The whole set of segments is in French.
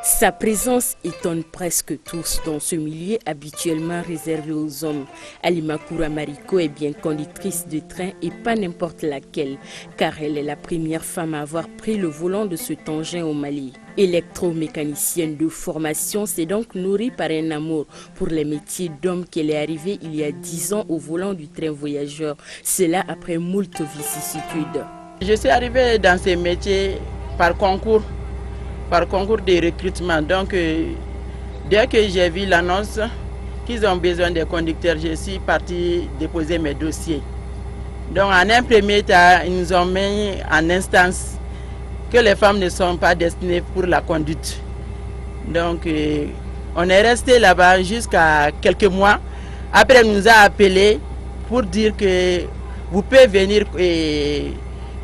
Sa présence étonne presque tous dans ce milieu habituellement réservé aux hommes. Halima Koura-Mariko est bien conductrice de train et pas n'importe laquelle, car elle est la première femme à avoir pris le volant de cet engin au Mali. Électromécanicienne de formation, s'est donc nourrie par un amour pour les métiers d'homme qu'elle est arrivée il y a 10 ans au volant du train voyageur. Cela après moult vicissitudes. Je suis arrivée dans ces métiers par concours de recrutement. Donc, dès que j'ai vu l'annonce qu'ils ont besoin de conducteurs, je suis partie déposer mes dossiers. Donc, en un premier temps, ils nous ont mis en instance que les femmes ne sont pas destinées pour la conduite. Donc, on est resté là-bas jusqu'à quelques mois. Après, on nous a appelés pour dire que vous pouvez venir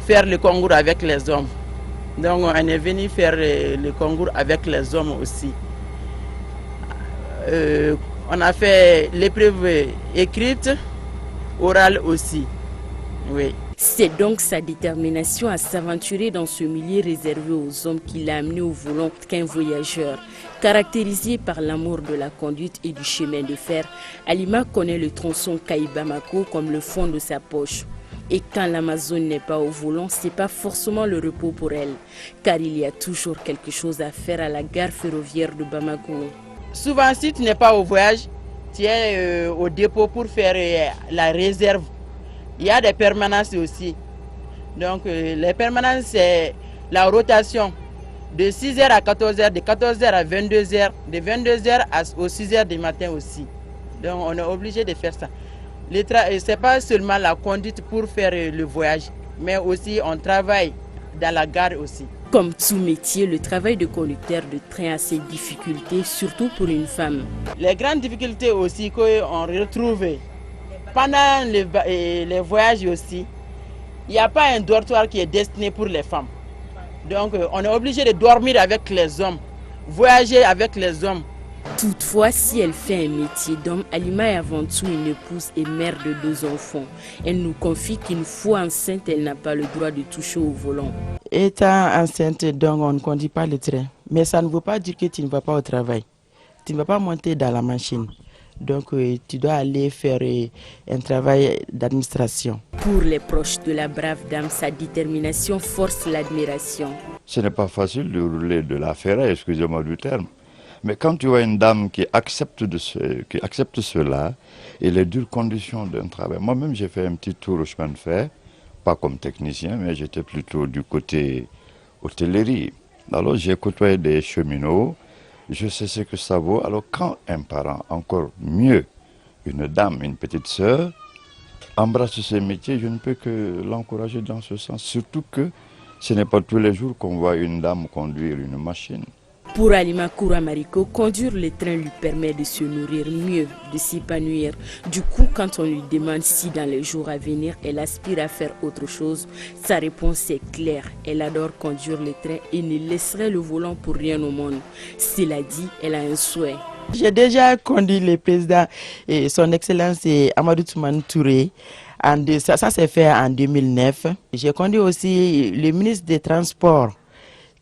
faire le concours avec les hommes. Donc on est venu faire le concours avec les hommes aussi. On a fait l'épreuve écrite, orale aussi. Oui. C'est donc sa détermination à s'aventurer dans ce milieu réservé aux hommes qui l'a amené au volant qu'un voyageur. Caractérisé par l'amour de la conduite et du chemin de fer, Halima connaît le tronçon Kaï-Bamako comme le fond de sa poche. Et quand l'Amazone n'est pas au volant, ce n'est pas forcément le repos pour elle, car il y a toujours quelque chose à faire à la gare ferroviaire de Bamako. Souvent, si tu n'es pas au voyage, tu es au dépôt pour faire la réserve. Il y a des permanences aussi. Donc, les permanences, c'est la rotation de 6h à 14h, de 14h à 22h, de 22h aux 6h du matin aussi. Donc, on est obligé de faire ça. Ce n'est pas seulement la conduite pour faire le voyage, mais aussi on travaille dans la gare aussi. Comme tout métier, le travail de conducteur de train a ses difficultés, surtout pour une femme. Les grandes difficultés aussi qu'on retrouve pendant les voyages aussi, il n'y a pas un dortoir qui est destiné pour les femmes. Donc on est obligé de dormir avec les hommes, voyager avec les hommes. Toutefois, si elle fait un métier d'homme, Halima est avant tout une épouse et mère de 2 enfants. Elle nous confie qu'une fois enceinte, elle n'a pas le droit de toucher au volant. Étant enceinte, donc on ne conduit pas le train. Mais ça ne veut pas dire que tu ne vas pas au travail. Tu ne vas pas monter dans la machine. Donc tu dois aller faire un travail d'administration. Pour les proches de la brave dame, sa détermination force l'admiration. Ce n'est pas facile de rouler de la ferraille, excusez-moi du terme. Mais quand tu vois une dame qui accepte cela et les dures conditions d'un travail. Moi-même, j'ai fait un petit tour au chemin de fer, pas comme technicien, mais j'étais plutôt du côté hôtellerie. Alors j'ai côtoyé des cheminots, je sais ce que ça vaut. Alors quand un parent, encore mieux, une dame, une petite sœur, embrasse ce métier, je ne peux que l'encourager dans ce sens. Surtout que ce n'est pas tous les jours qu'on voit une dame conduire une machine. Pour Halima Koura-Mariko, conduire le train lui permet de se nourrir mieux, de s'épanouir. Du coup, quand on lui demande si dans les jours à venir, elle aspire à faire autre chose, sa réponse est claire. Elle adore conduire le train et ne laisserait le volant pour rien au monde. Cela dit, elle a un souhait. J'ai déjà conduit le président et son excellence Amadou Toumani Touré. Ça s'est fait en 2009. J'ai conduit aussi le ministre des Transports,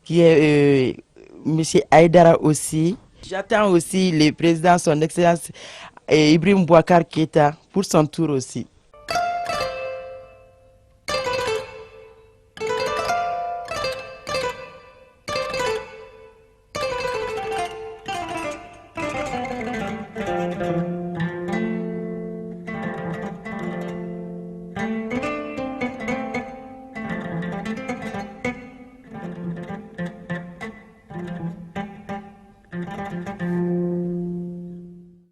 qui est... Monsieur Aïdara aussi. J'attends aussi le président, son excellence Ibrahim Boubacar Keïta pour son tour aussi.